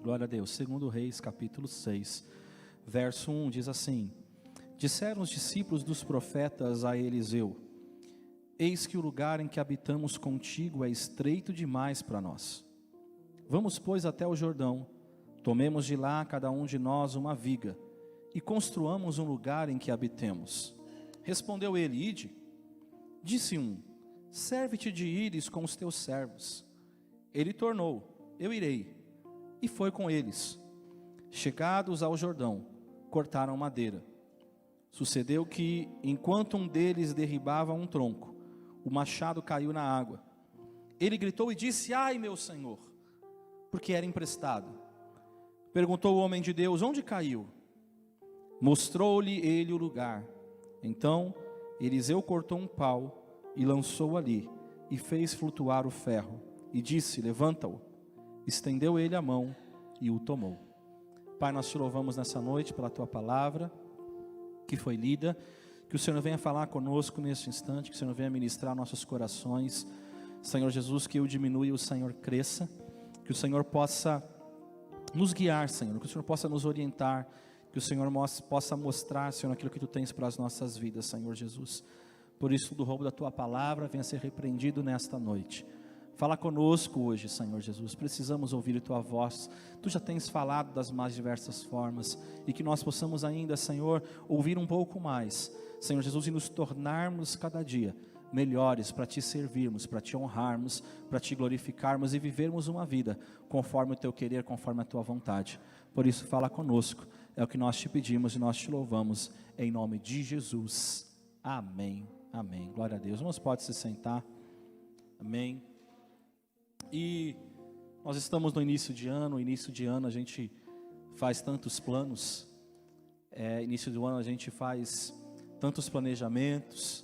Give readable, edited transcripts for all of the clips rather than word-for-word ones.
Glória a Deus. Segundo Reis, capítulo 6, verso 1, diz assim: disseram os discípulos dos profetas a Eliseu: eis que o lugar em que habitamos contigo é estreito demais para nós. Vamos, pois, até o Jordão, tomemos de lá cada um de nós uma viga, e construamos um lugar em que habitemos. Respondeu ele: ide. Disse um: serve-te de ires com os teus servos. Ele tornou: eu irei. E foi com eles. Chegados ao Jordão, cortaram madeira. Sucedeu que, enquanto um deles derribava um tronco, o machado caiu na água. Ele gritou e disse: ai, meu senhor, porque era emprestado. Perguntou o homem de Deus: onde caiu? Mostrou-lhe ele o lugar. Então Eliseu cortou um pau e lançou ali, e fez flutuar o ferro, e disse: levanta-o. Estendeu ele a mão e o tomou. Pai, nós te louvamos nessa noite pela tua palavra que foi lida. Que o Senhor venha falar conosco neste instante, que o Senhor venha ministrar nossos corações. Senhor Jesus, que eu diminua e o Senhor cresça. Que o Senhor possa nos guiar, Senhor, que o Senhor possa nos orientar, que o Senhor possa mostrar, Senhor, aquilo que tu tens para as nossas vidas, Senhor Jesus. Por isso, todo roubo da tua palavra venha ser repreendido nesta noite. Fala conosco hoje, Senhor Jesus, precisamos ouvir a tua voz. Tu já tens falado das mais diversas formas, e que nós possamos ainda, Senhor, ouvir um pouco mais, Senhor Jesus, e nos tornarmos cada dia melhores para te servirmos, para te honrarmos, para te glorificarmos e vivermos uma vida conforme o teu querer, conforme a tua vontade. Por isso, fala conosco, é o que nós te pedimos e nós te louvamos, em nome de Jesus. Amém, amém. Glória a Deus. Irmãos, pode se sentar. Amém. E nós estamos no início de ano a gente faz tantos planos, início do ano a gente faz tantos planejamentos,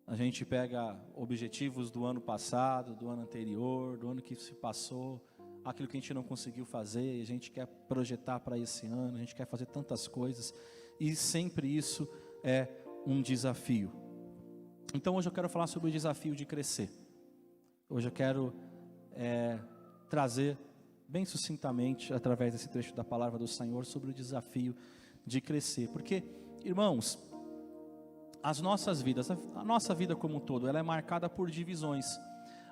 a gente pega objetivos do ano passado, do ano anterior, do ano que se passou, aquilo que a gente não conseguiu fazer, a gente quer projetar para esse ano, a gente quer fazer tantas coisas, e sempre isso é um desafio. Então hoje eu quero falar sobre o desafio de crescer. Hoje eu quero trazer bem sucintamente, através desse trecho da palavra do Senhor, sobre o desafio de crescer. Porque, irmãos, as nossas vidas, a nossa vida como um todo, ela é marcada por divisões.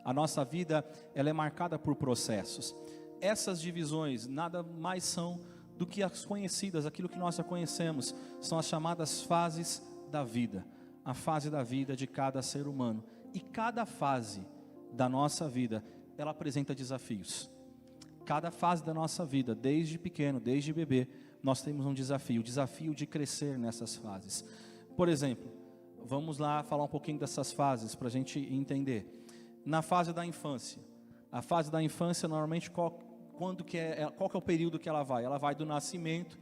A nossa vida, ela é marcada por processos. Essas divisões nada mais são do que as conhecidas, aquilo que nós já conhecemos, são as chamadas fases da vida. A fase da vida de cada ser humano. E cada fase da nossa vida, ela apresenta desafios. Cada fase da nossa vida, desde pequeno, desde bebê, nós temos um desafio, o desafio de crescer nessas fases. Por exemplo, vamos lá falar um pouquinho dessas fases, para a gente entender. Na fase da infância, a fase da infância, normalmente, qual que é o período que ela vai? Ela vai do nascimento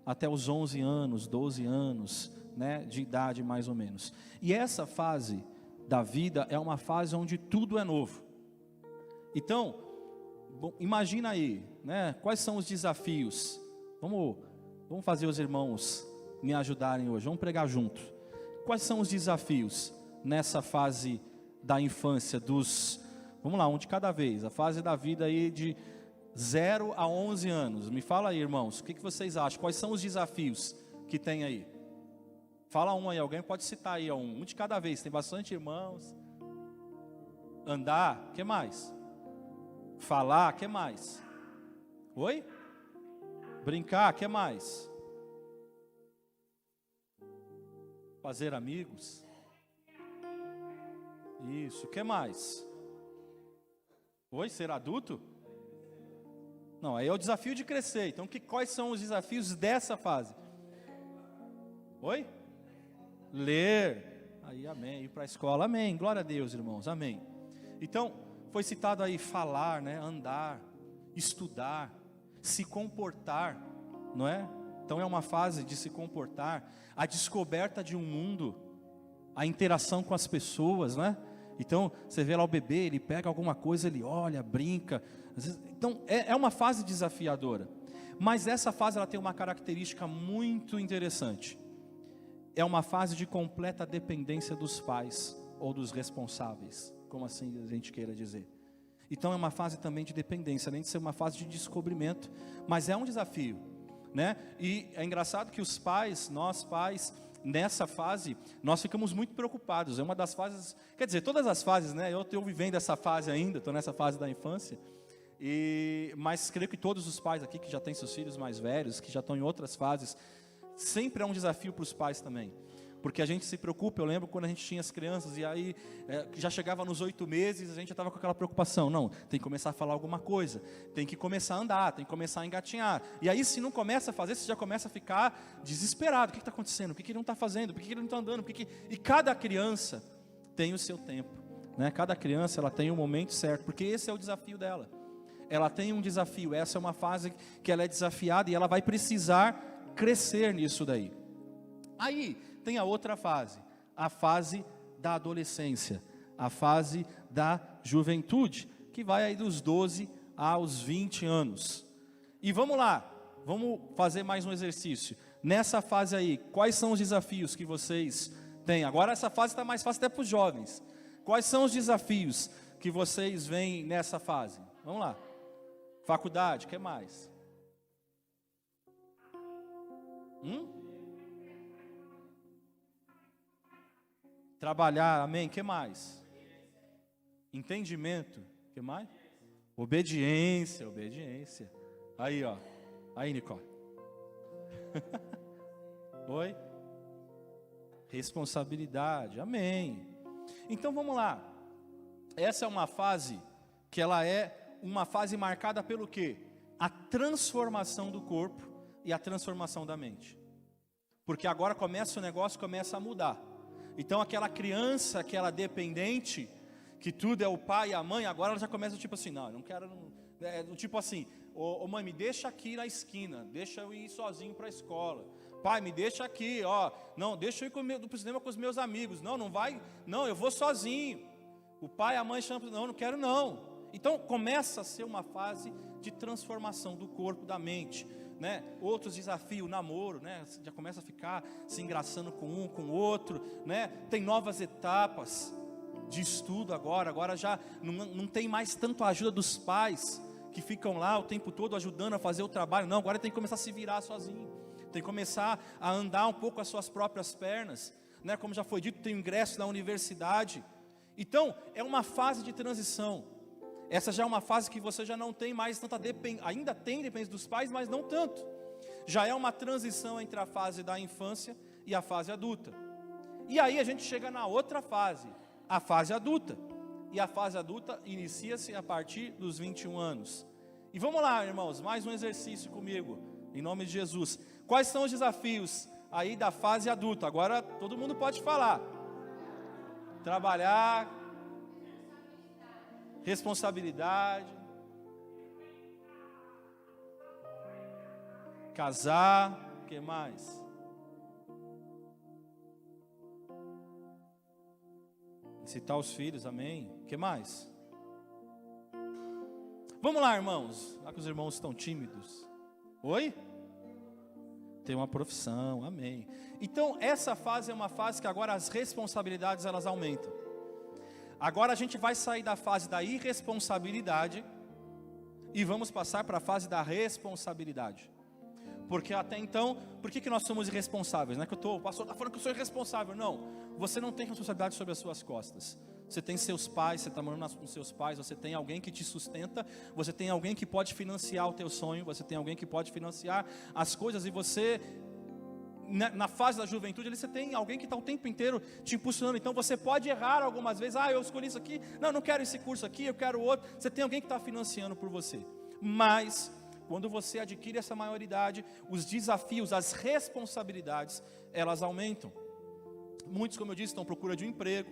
até os 11 anos, 12 anos, né, de idade mais ou menos. E essa fase da vida é uma fase onde tudo é novo. Então, imagina aí, né, quais são os desafios. Vamos fazer os irmãos me ajudarem hoje, vamos pregar junto. Quais são os desafios nessa fase da infância vamos lá, um de cada vez, a fase da vida aí de 0 a 11 anos. Me fala aí, irmãos, o que vocês acham? Quais são os desafios que tem aí? Fala um aí, alguém pode citar aí um de cada vez, tem bastante irmãos. Andar, o que mais? Falar, o que mais? Oi? Brincar, o que mais? Fazer amigos. Isso, o que mais? Oi, ser adulto? Não, aí é o desafio de crescer. Então, quais são os desafios dessa fase? Oi? Ler. Aí, amém. Ir para a escola, amém. Glória a Deus, irmãos, amém. Então, foi citado aí falar, né? Andar, estudar, se comportar, não é? Então é uma fase de se comportar, a descoberta de um mundo, a interação com as pessoas, né? Então você vê lá o bebê, ele pega alguma coisa, ele olha, brinca. Então é uma fase desafiadora. Mas essa fase ela tem uma característica muito interessante. É uma fase de completa dependência dos pais ou dos responsáveis, como assim a gente queira dizer. Então é uma fase também de dependência, além de ser uma fase de descobrimento, mas é um desafio, né? E é engraçado que os pais, nós pais, nessa fase, nós ficamos muito preocupados. É uma das fases, quer dizer, todas as fases, né? Eu estou vivendo essa fase ainda, estou nessa fase da infância. Mas creio que todos os pais aqui que já têm seus filhos mais velhos, que já estão em outras fases, sempre é um desafio para os pais também. Porque a gente se preocupa, eu lembro quando a gente tinha as crianças, e aí já chegava nos 8 meses, a gente já estava com aquela preocupação, não, tem que começar a falar alguma coisa, tem que começar a andar, tem que começar a engatinhar, e aí se não começa a fazer, você já começa a ficar desesperado, o que está acontecendo, o que ele não está fazendo, por que ele não está andando, e cada criança tem o seu tempo, né? Cada criança ela tem um momento certo, porque esse é o desafio dela, ela tem um desafio, essa é uma fase que ela é desafiada, e ela vai precisar crescer nisso daí. Aí tem a outra fase, a fase da adolescência, a fase da juventude, que vai aí dos 12 aos 20 anos. E vamos lá, vamos fazer mais um exercício. Nessa fase aí, quais são os desafios que vocês têm? Agora essa fase está mais fácil até para os jovens. Quais são os desafios que vocês veem nessa fase? Vamos lá. Faculdade, o que mais? Trabalhar, amém, o que mais? Entendimento, o que mais? Obediência. Aí, ó. Aí, Nicole. Oi? Responsabilidade, amém. Então vamos lá. Essa é uma fase que ela é uma fase marcada pelo quê? A transformação do corpo e a transformação da mente. Porque agora o negócio começa a mudar. Então aquela criança, aquela dependente, que tudo é o pai e a mãe, agora ela já começa tipo assim, não, eu não quero, tipo assim, ô mãe, me deixa aqui na esquina, deixa eu ir sozinho para a escola. Pai, me deixa aqui, ó, não, deixa eu ir para o cinema com os meus amigos, não vai, não, eu vou sozinho. O pai e a mãe chamam, não quero não. Então começa a ser uma fase de transformação do corpo, da mente. Né? Outros desafios, namoro, né? Já começa a ficar se engraçando com um, com o outro, né? Tem novas etapas de estudo agora já não tem mais tanto a ajuda dos pais, que ficam lá o tempo todo ajudando a fazer o trabalho, não, agora tem que começar a se virar sozinho, tem que começar a andar um pouco com as suas próprias pernas, né? Como já foi dito, tem o ingresso na universidade, então é uma fase de transição. Essa já é uma fase que você já não tem mais tanta dependência, ainda tem dependência dos pais, mas não tanto. Já é uma transição entre a fase da infância e a fase adulta. E aí a gente chega na outra fase, a fase adulta. E a fase adulta inicia-se a partir dos 21 anos. E vamos lá, irmãos, mais um exercício comigo, em nome de Jesus. Quais são os desafios aí da fase adulta? Agora todo mundo pode falar. Trabalhar, responsabilidade, casar, o que mais? Citar os filhos, amém. O que mais? Vamos lá, irmãos, lá que os irmãos estão tímidos. Oi? Tem uma profissão, amém. Então essa fase é uma fase que agora as responsabilidades elas aumentam. Agora a gente vai sair da fase da irresponsabilidade e vamos passar para a fase da responsabilidade. Porque até então, por que nós somos irresponsáveis? Não é que o pastor está falando que eu sou irresponsável. Não, você não tem responsabilidade sobre as suas costas. Você tem seus pais, você está morando com seus pais, você tem alguém que te sustenta, você tem alguém que pode financiar o teu sonho, você tem alguém que pode financiar as coisas e você... Na fase da juventude, você tem alguém que está o tempo inteiro te impulsionando. Então você pode errar algumas vezes. Eu escolhi isso aqui, não quero esse curso aqui, eu quero outro. Você tem alguém que está financiando por você. Mas quando você adquire essa maioridade, os desafios, as responsabilidades, elas aumentam. Muitos, como eu disse, estão à procura de um emprego,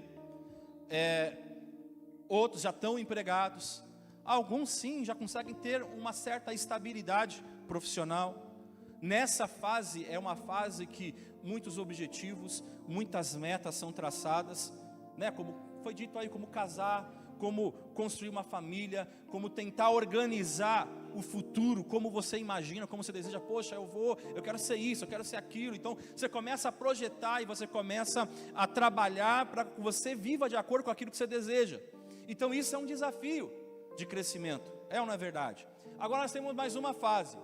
outros já estão empregados, alguns sim já conseguem ter uma certa estabilidade profissional. Nessa fase, é uma fase que muitos objetivos, muitas metas são traçadas, né? Como foi dito aí, como casar, como construir uma família, como tentar organizar o futuro, como você imagina, como você deseja, poxa, eu quero ser isso, eu quero ser aquilo. Então você começa a projetar e você começa a trabalhar para que você viva de acordo com aquilo que você deseja. Então isso é um desafio, de crescimento. É ou não é verdade? Agora nós temos mais uma fase.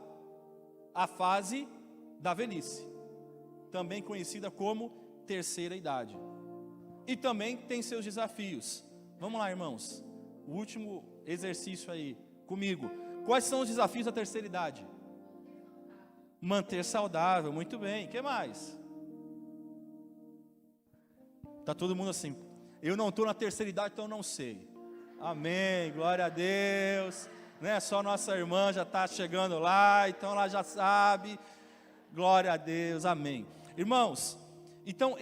A fase da velhice. Também conhecida como terceira idade. E também tem seus desafios. Vamos lá, irmãos. O último exercício aí comigo. Quais são os desafios da terceira idade? Manter saudável, muito bem. O que mais? Está todo mundo assim. Eu não estou na terceira idade, então não sei. Amém, glória a Deus. Né? Só nossa irmã já está chegando lá, então ela já sabe. Glória a Deus, amém. Irmãos, então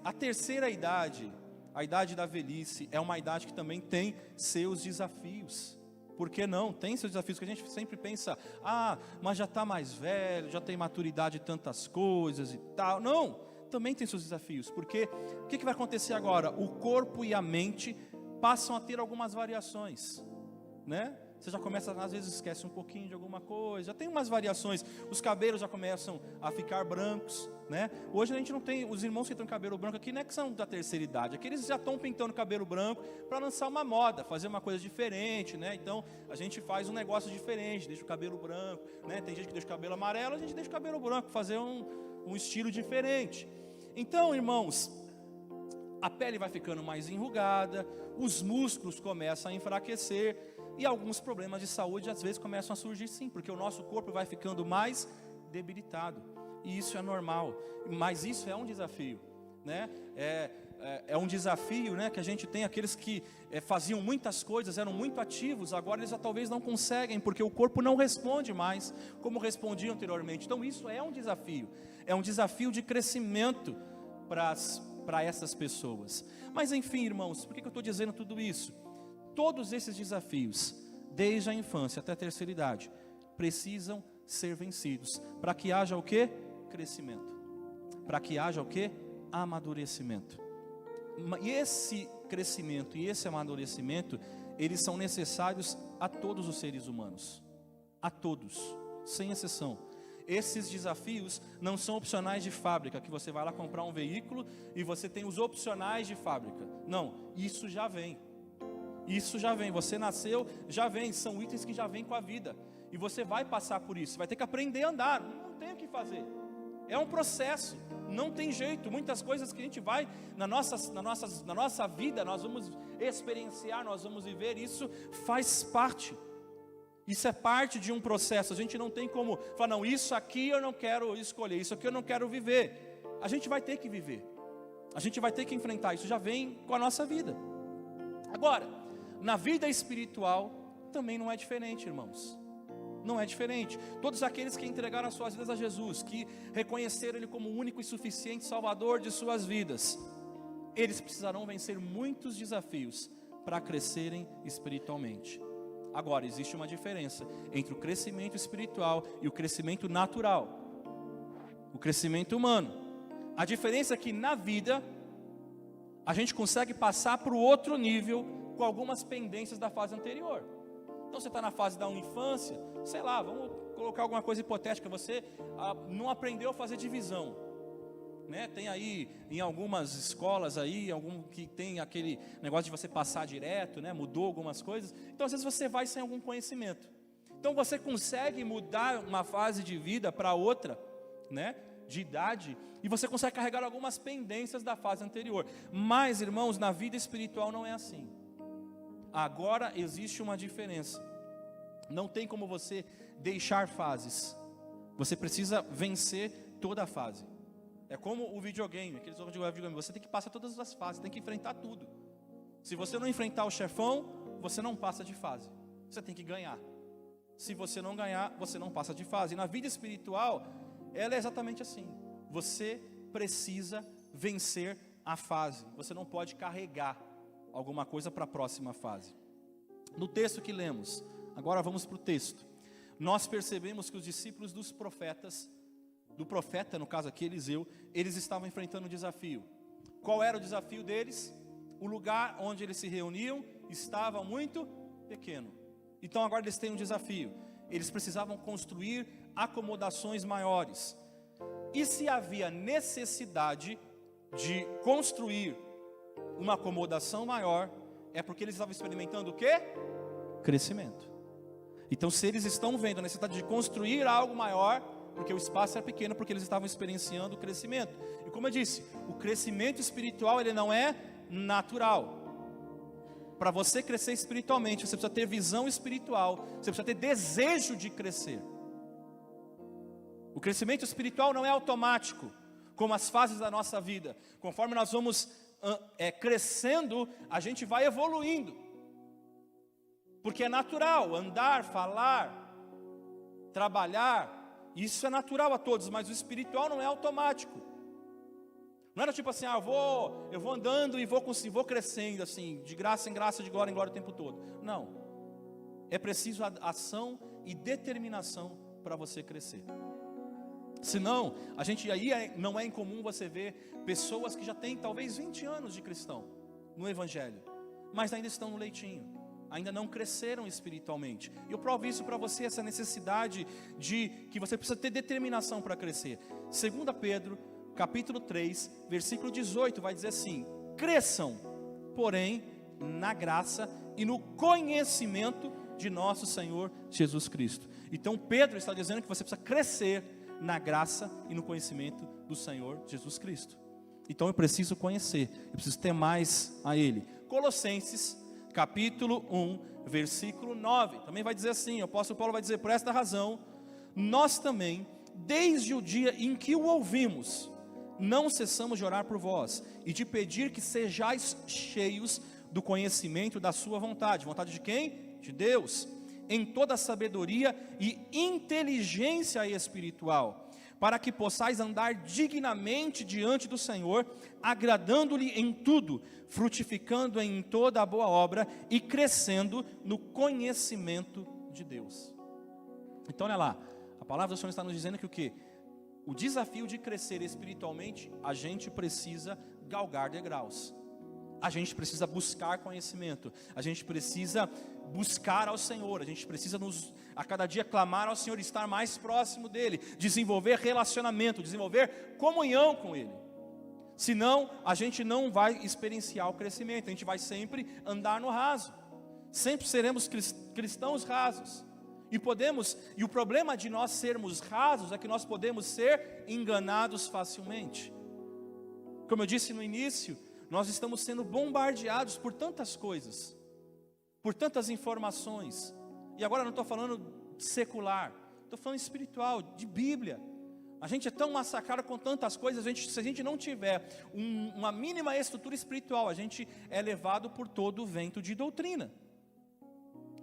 a terceira idade, a idade da velhice, é uma idade que também tem seus desafios. Por que não? Tem seus desafios, que a gente sempre pensa, mas já está mais velho, já tem maturidade de tantas coisas e tal. Não, também tem seus desafios, porque o que vai acontecer agora? O corpo e a mente passam a ter algumas variações, né? Você já começa, às vezes esquece um pouquinho de alguma coisa, já tem umas variações, os cabelos já começam a ficar brancos, né? Hoje a gente não tem, os irmãos que têm cabelo branco aqui não é que são da terceira idade, aqueles já estão pintando cabelo branco para lançar uma moda, fazer uma coisa diferente, né? Então a gente faz um negócio diferente, deixa o cabelo branco, né? Tem gente que deixa o cabelo amarelo, a gente deixa o cabelo branco, fazer um estilo diferente. Então, irmãos, a pele vai ficando mais enrugada, os músculos começam a enfraquecer, e alguns problemas de saúde às vezes começam a surgir sim, porque o nosso corpo vai ficando mais debilitado, e isso é normal, mas isso é um desafio, né? É um desafio, né, que a gente tem aqueles que faziam muitas coisas, eram muito ativos, agora eles já talvez não conseguem, porque o corpo não responde mais como respondia anteriormente. Então isso é um desafio de crescimento para essas pessoas. Mas enfim, irmãos, por que eu estou dizendo tudo isso? Todos esses desafios, desde a infância até a terceira idade, precisam ser vencidos, para que haja o quê? Crescimento. Para que haja o quê? Amadurecimento. E esse crescimento e esse amadurecimento, eles são necessários a todos os seres humanos. A todos, sem exceção. Esses desafios não são opcionais de fábrica, que você vai lá comprar um veículo e você tem os opcionais de fábrica. Não, isso já vem. Isso já vem, você nasceu, já vem, são itens que já vêm com a vida. E você vai passar por isso, vai ter que aprender a andar, não tem o que fazer. É um processo, não tem jeito. Muitas coisas que a gente vai, na nossa vida, nós vamos experienciar, nós vamos viver, isso faz parte. Isso é parte de um processo, a gente não tem como falar, não, isso aqui eu não quero escolher, isso aqui eu não quero viver. A gente vai ter que viver, a gente vai ter que enfrentar, isso já vem com a nossa vida. Agora, na vida espiritual também não é diferente, irmãos. Não é diferente. Todos aqueles que entregaram as suas vidas a Jesus, que reconheceram Ele como o único e suficiente Salvador de suas vidas, eles precisarão vencer muitos desafios para crescerem espiritualmente. Agora, existe uma diferença entre o crescimento espiritual e o crescimento natural, o crescimento humano. A diferença é que na vida a gente consegue passar para o outro nível com algumas pendências da fase anterior. Então você está na fase da infância, sei lá, vamos colocar alguma coisa hipotética, você não aprendeu a fazer divisão, né? Tem aí em algumas escolas aí, que tem aquele negócio de você passar direto, né? Mudou algumas coisas, então às vezes você vai sem algum conhecimento. Então você consegue mudar uma fase de vida para outra, né? De idade, e você consegue carregar algumas pendências da fase anterior. Mas, irmãos, na vida espiritual não é assim. Agora existe uma diferença. Não tem como você deixar fases. Você precisa vencer toda a fase. É como o videogame, aqueles jogos de videogame. Você tem que passar todas as fases, tem que enfrentar tudo. Se você não enfrentar o chefão, você não passa de fase. Você tem que ganhar. Se você não ganhar, você não passa de fase. E na vida espiritual, ela é exatamente assim. Você precisa vencer a fase. Você não pode carregar alguma coisa para a próxima fase. No texto que lemos, agora vamos para o texto. Nós percebemos que os discípulos dos profetas, do profeta, no caso aqui Eliseu, eles estavam enfrentando um desafio. Qual era o desafio deles? O lugar onde eles se reuniam estava muito pequeno. Então agora eles têm um desafio. Eles precisavam construir acomodações maiores. E se havia necessidade de construir uma acomodação maior, é porque eles estavam experimentando o quê? crescimento. Então, se eles estão vendo a necessidade de construir algo maior, porque o espaço era pequeno, porque eles estavam experienciando o crescimento. E como eu disse, o crescimento espiritual, ele não é natural. Para você crescer espiritualmente, você precisa ter visão espiritual, você precisa ter desejo de crescer. O crescimento espiritual não é automático, como as fases da nossa vida. Conforme nós vamos crescendo, a gente vai evoluindo. Porque é natural andar, falar, trabalhar, isso é natural a todos, mas o espiritual não é automático. Não era tipo assim, eu vou andando e vou crescendo assim, de graça em graça, de glória em glória o tempo todo. Não. É preciso ação e determinação para você crescer. Senão, não é incomum você ver pessoas que já têm talvez 20 anos de cristão no evangelho, mas ainda estão no leitinho, ainda não cresceram espiritualmente. E eu provo isso para você, essa necessidade de que você precisa ter determinação para crescer. 2 Pedro, capítulo 3, versículo 18, vai dizer assim: cresçam, porém, na graça e no conhecimento de nosso Senhor Jesus Cristo. Então Pedro está dizendo que você precisa crescer na graça e no conhecimento do Senhor Jesus Cristo. Então eu preciso conhecer, eu preciso ter mais a Ele. Colossenses, capítulo 1, versículo 9, também vai dizer assim, o apóstolo Paulo vai dizer: por esta razão, nós também, desde o dia em que o ouvimos, não cessamos de orar por vós, e de pedir que sejais cheios do conhecimento da sua vontade. Vontade de quem? De Deus. Em toda sabedoria e inteligência espiritual, para que possais andar dignamente diante do Senhor, agradando-lhe em tudo, frutificando em toda a boa obra e crescendo no conhecimento de Deus. Então olha lá, a palavra do Senhor está nos dizendo que o quê? O desafio de crescer espiritualmente, a gente precisa galgar degraus. A gente precisa buscar conhecimento, a gente precisa buscar ao Senhor, a gente precisa a cada dia clamar ao Senhor, estar mais próximo dEle, desenvolver relacionamento, desenvolver comunhão com Ele. Senão, a gente não vai experienciar o crescimento, a gente vai sempre andar no raso, sempre seremos cristãos rasos. E o problema de nós sermos rasos é que nós podemos ser enganados facilmente. Como eu disse no início, nós estamos sendo bombardeados por tantas coisas, por tantas informações. E agora não estou falando secular, estou falando espiritual, de Bíblia. A gente é tão massacrado com tantas coisas, se a gente não tiver uma mínima estrutura espiritual, a gente é levado por todo o vento de doutrina.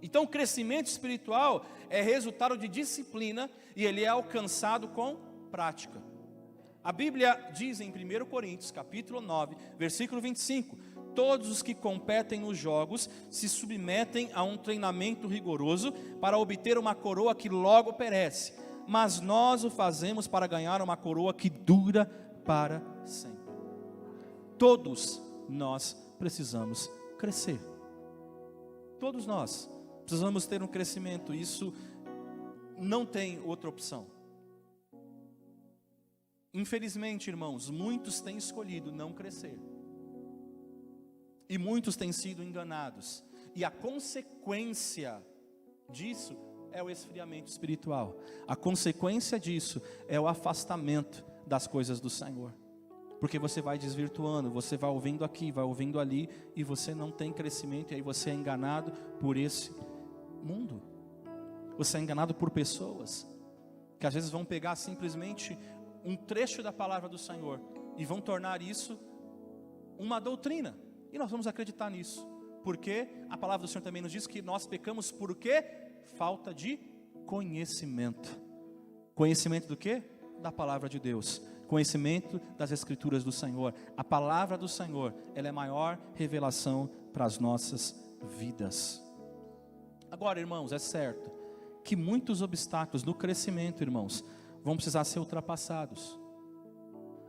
Então o crescimento espiritual é resultado de disciplina e ele é alcançado com prática. A Bíblia diz em 1 Coríntios, capítulo 9, versículo 25: todos os que competem nos jogos se submetem a um treinamento rigoroso para obter uma coroa que logo perece, mas nós o fazemos para ganhar uma coroa que dura para sempre. Todos nós precisamos crescer. Todos nós precisamos ter um crescimento, isso não tem outra opção. Infelizmente, irmãos, muitos têm escolhido não crescer. E muitos têm sido enganados. E a consequência disso é o esfriamento espiritual. A consequência disso é o afastamento das coisas do Senhor. Porque você vai desvirtuando, você vai ouvindo aqui, vai ouvindo ali, e você não tem crescimento, e aí você é enganado por esse mundo. Você é enganado por pessoas que às vezes vão pegar simplesmente um trecho da palavra do Senhor e vão tornar isso uma doutrina, e nós vamos acreditar nisso, porque a palavra do Senhor também nos diz que nós pecamos por quê? Falta de conhecimento. Conhecimento do quê? Da palavra de Deus, conhecimento das Escrituras do Senhor. A palavra do Senhor, ela é a maior revelação para as nossas vidas. Agora, irmãos, é certo que muitos obstáculos no crescimento, irmãos, vão precisar ser ultrapassados.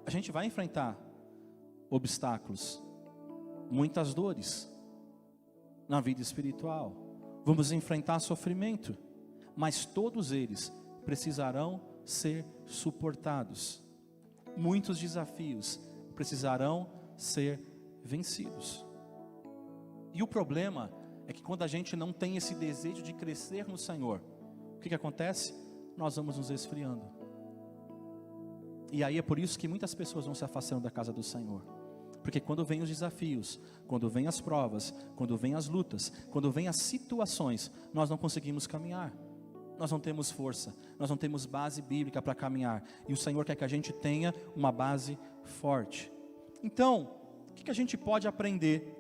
A gente vai enfrentar obstáculos, muitas dores na vida espiritual. Vamos enfrentar sofrimento, mas todos eles precisarão ser suportados. Muitos desafios precisarão ser vencidos. E o problema é que quando a gente não tem esse desejo de crescer no Senhor, o que acontece? Nós vamos nos esfriando. E aí é por isso que muitas pessoas vão se afastando da casa do Senhor. Porque quando vem os desafios, quando vem as provas, quando vem as lutas, quando vem as situações, nós não conseguimos caminhar. Nós não temos força, nós não temos base bíblica para caminhar. E o Senhor quer que a gente tenha uma base forte. Então, o que a gente pode aprender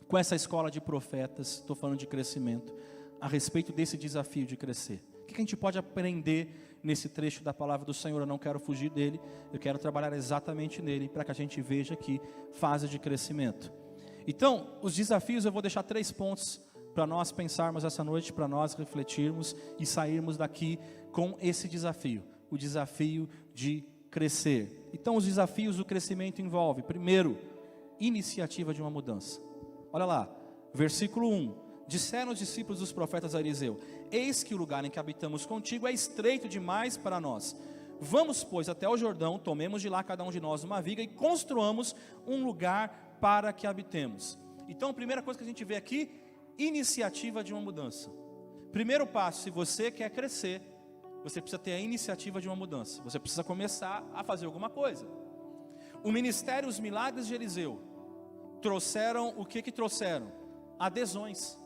com essa escola de profetas, estou falando de crescimento, a respeito desse desafio de crescer? O que a gente pode aprender nesse trecho da palavra do Senhor? Eu não quero fugir dele, eu quero trabalhar exatamente nele, para que a gente veja aqui fase de crescimento. Então, os desafios, eu vou deixar 3 pontos para nós pensarmos essa noite, para nós refletirmos e sairmos daqui com esse desafio, o desafio de crescer. Então, os desafios do crescimento envolvem, primeiro, iniciativa de uma mudança. Olha lá, versículo 1, disseram os discípulos dos profetas a Eliseu: eis que o lugar em que habitamos contigo é estreito demais para nós. Vamos, pois, até o Jordão, tomemos de lá cada um de nós uma viga e construamos um lugar para que habitemos. Então, a primeira coisa que a gente vê aqui, iniciativa de uma mudança. Primeiro passo, se você quer crescer, você precisa ter a iniciativa de uma mudança. Você precisa começar a fazer alguma coisa. O ministério, os milagres de Eliseu trouxeram, o que trouxeram? Adesões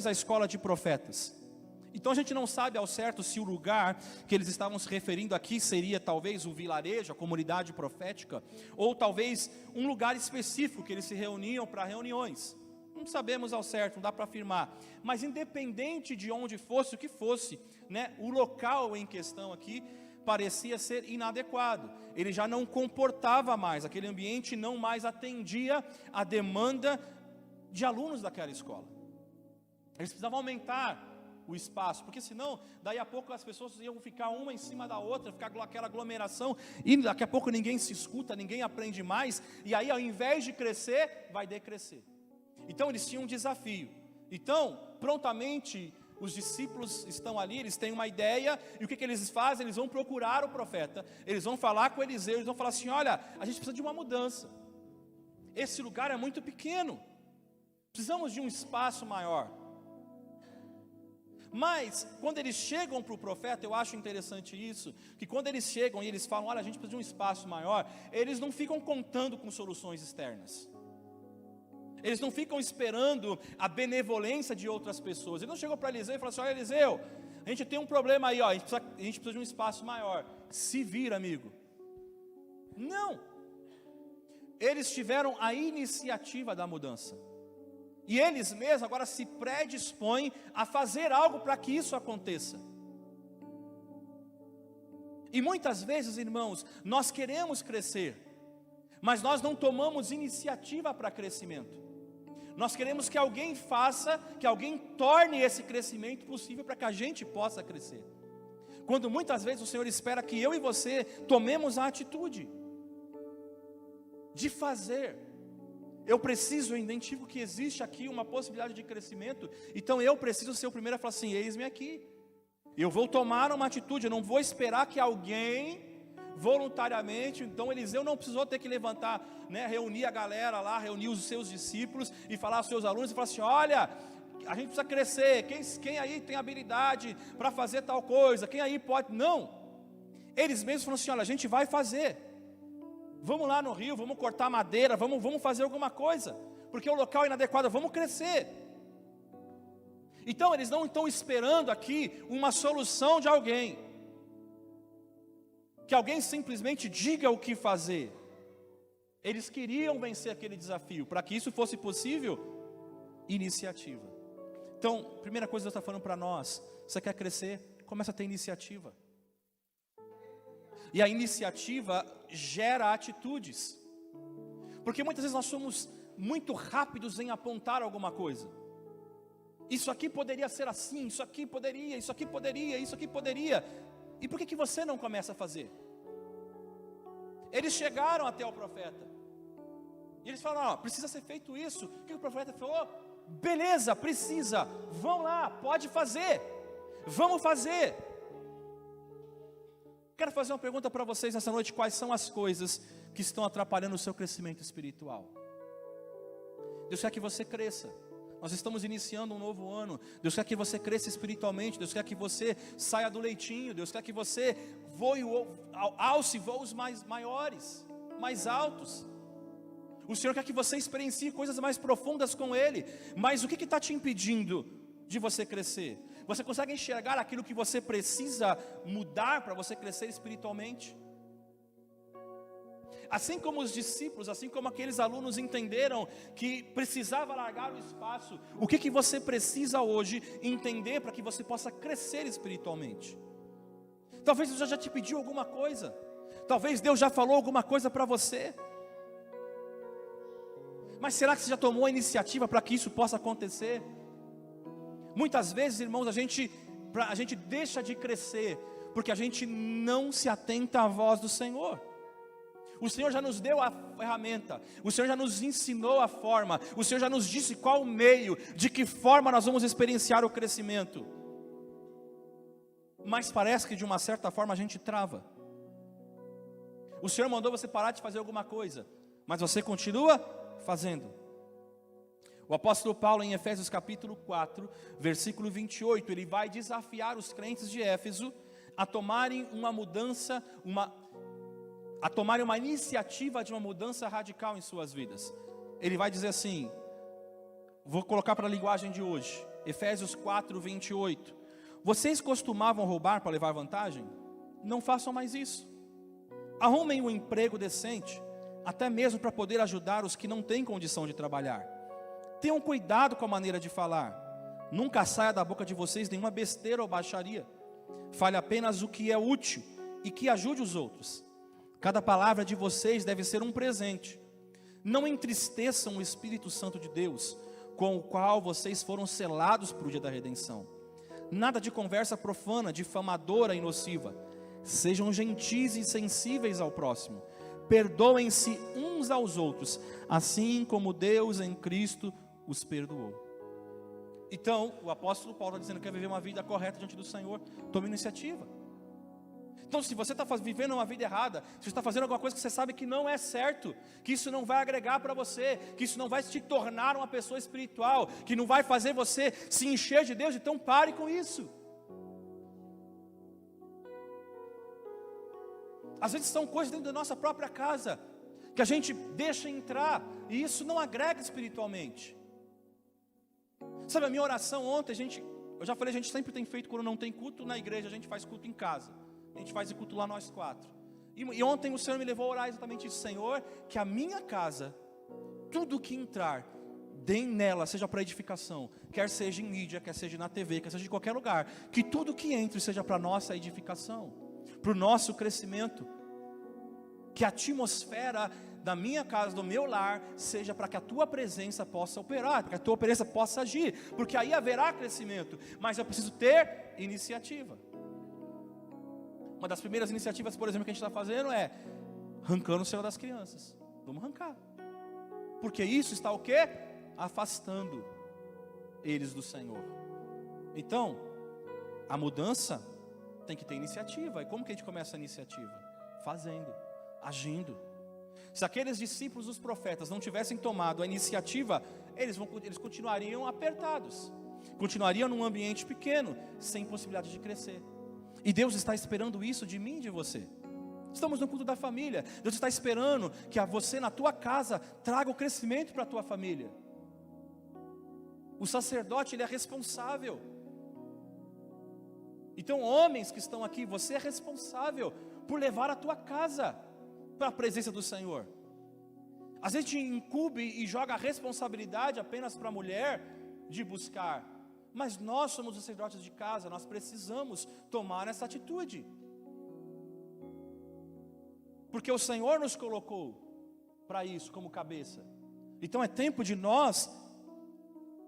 à escola de profetas. Então a gente não sabe ao certo se o lugar que eles estavam se referindo aqui seria talvez o vilarejo, a comunidade profética, ou talvez um lugar específico que eles se reuniam para reuniões. Não sabemos ao certo, não dá para afirmar. Mas independente de onde fosse, o que fosse, né, o local em questão aqui parecia ser inadequado. Ele já não comportava mais, aquele ambiente não mais atendia a demanda de alunos daquela escola. Eles precisavam aumentar o espaço, porque senão, daí a pouco as pessoas iam ficar uma em cima da outra, ficar aquela aglomeração, e daqui a pouco ninguém se escuta, ninguém aprende mais, e aí ao invés de crescer, vai decrescer. Então eles tinham um desafio. Então, prontamente, os discípulos estão ali, eles têm uma ideia, e o que eles fazem? Eles vão procurar o profeta, eles vão falar com Eliseu, eles vão falar assim: olha, a gente precisa de uma mudança, esse lugar é muito pequeno, precisamos de um espaço maior. Mas, quando eles chegam para o profeta, eu acho interessante isso, que quando eles chegam e eles falam: olha, a gente precisa de um espaço maior, eles não ficam contando com soluções externas. Eles não ficam esperando a benevolência de outras pessoas. Eles não chegam para Eliseu e falam assim: olha, Eliseu, a gente tem um problema aí, ó, a gente precisa de um espaço maior. Se vira, amigo. Não. Eles tiveram a iniciativa da mudança. E eles mesmos agora se predispõem a fazer algo para que isso aconteça. E muitas vezes, irmãos, nós queremos crescer, mas nós não tomamos iniciativa para crescimento. Nós queremos que alguém faça, que alguém torne esse crescimento possível para que a gente possa crescer. Quando muitas vezes o Senhor espera que eu e você tomemos a atitude de fazer. Eu preciso, eu identifico que existe aqui uma possibilidade de crescimento, então eu preciso ser o primeiro a falar assim: eis-me aqui. Eu vou tomar uma atitude, eu não vou esperar que alguém voluntariamente. Então Eliseu não precisou ter que levantar, né, reunir a galera lá, reunir os seus discípulos e falar aos seus alunos e falar assim: olha, a gente precisa crescer, quem aí tem habilidade para fazer tal coisa, quem aí pode? Não, eles mesmos falaram assim: olha, a gente vai fazer, vamos lá no rio, vamos cortar madeira, vamos fazer alguma coisa, porque o local é inadequado, vamos crescer. Então eles não estão esperando aqui uma solução de alguém, que alguém simplesmente diga o que fazer. Eles queriam vencer aquele desafio. Para que isso fosse possível, iniciativa. Então, primeira coisa que Deus está falando para nós: você quer crescer? Começa a ter iniciativa. E a iniciativa gera atitudes. Porque muitas vezes nós somos muito rápidos em apontar alguma coisa. Isso aqui poderia ser assim, isso aqui poderia, isso aqui poderia, isso aqui poderia. E por que você não começa a fazer? Eles chegaram até o profeta e eles falaram: ó, precisa ser feito isso. O que o profeta falou? Beleza, precisa, vão lá, pode fazer, vamos fazer. Quero fazer uma pergunta para vocês nessa noite: quais são as coisas que estão atrapalhando o seu crescimento espiritual? Deus quer que você cresça, Nós estamos iniciando um novo ano. Deus quer que você cresça espiritualmente. Deus quer que você saia do leitinho. Deus quer que você voe, alce voos maiores, mais altos. O Senhor quer que você experiencie coisas mais profundas com Ele. Mas o que está te impedindo de você crescer? Você consegue enxergar aquilo que você precisa mudar para você crescer espiritualmente? Assim como os discípulos, assim como aqueles alunos entenderam que precisava largar o espaço, o que você precisa hoje entender para que você possa crescer espiritualmente? Talvez Deus já te pediu alguma coisa, talvez Deus já falou alguma coisa para você, mas será que você já tomou a iniciativa para que isso possa acontecer? Muitas vezes, irmãos, a gente deixa de crescer, porque a gente não se atenta à voz do Senhor. O Senhor já nos deu a ferramenta, o Senhor já nos ensinou a forma, o Senhor já nos disse qual o meio, de que forma nós vamos experienciar o crescimento. Mas parece que de uma certa forma a gente trava. O Senhor mandou você parar de fazer alguma coisa, mas você continua fazendo. O apóstolo Paulo, em Efésios capítulo 4, versículo 28, ele vai desafiar os crentes de Éfeso a tomarem uma mudança, a tomarem uma iniciativa de uma mudança radical em suas vidas. Ele vai dizer assim, vou colocar para a linguagem de hoje, Efésios 4, 28. Vocês costumavam roubar para levar vantagem? Não façam mais isso. Arrumem um emprego decente, até mesmo para poder ajudar os que não têm condição de trabalhar. Tenham cuidado com a maneira de falar. Nunca saia da boca de vocês nenhuma besteira ou baixaria. Fale apenas o que é útil e que ajude os outros. Cada palavra de vocês deve ser um presente. Não entristeçam o Espírito Santo de Deus, com o qual vocês foram selados para o dia da redenção. Nada de conversa profana, difamadora e nociva. Sejam gentis e sensíveis ao próximo. Perdoem-se uns aos outros, assim como Deus em Cristo os perdoou. Então, o apóstolo Paulo está dizendo que quer viver uma vida correta diante do Senhor, tome iniciativa. Então, se você está vivendo uma vida errada, se você está fazendo alguma coisa que você sabe que não é certo, que isso não vai agregar para você, que isso não vai te tornar uma pessoa espiritual, que não vai fazer você se encher de Deus, então pare com isso. Às vezes são coisas dentro da nossa própria casa, que a gente deixa entrar, e isso não agrega espiritualmente. Sabe, a minha oração ontem, eu já falei, a gente sempre tem feito, quando não tem culto na igreja, a gente faz culto em casa. A gente faz culto lá nós quatro. E ontem o Senhor me levou a orar exatamente isso. Senhor, que a minha casa, tudo que entrar, dê nela, seja para edificação, quer seja em mídia, quer seja na TV, quer seja de qualquer lugar, que tudo que entre seja para nossa edificação, para o nosso crescimento. Que a atmosfera da minha casa, do meu lar, seja para que a tua presença possa operar, para que a tua presença possa agir, porque aí haverá crescimento, mas eu preciso ter iniciativa. Uma das primeiras iniciativas, por exemplo, que a gente está fazendo é arrancando o céu das crianças. Vamos arrancar, porque isso está o quê? Afastando eles do Senhor. Então, a mudança tem que ter iniciativa. E como que a gente começa a iniciativa? Fazendo, agindo. Se aqueles discípulos dos profetas não tivessem tomado a iniciativa, eles continuariam apertados, continuariam num ambiente pequeno, sem possibilidade de crescer. E Deus está esperando isso de mim e de você. Estamos no culto da família. Deus está esperando que você na tua casa traga o crescimento para a tua família. O sacerdote, ele é responsável. Então, homens que estão aqui, você é responsável por levar a tua casa para a presença do Senhor. Às vezes a gente incube e joga a responsabilidade apenas para a mulher de buscar, mas nós somos os sacerdotes de casa, nós precisamos tomar essa atitude, porque o Senhor nos colocou para isso como cabeça. Então é tempo de nós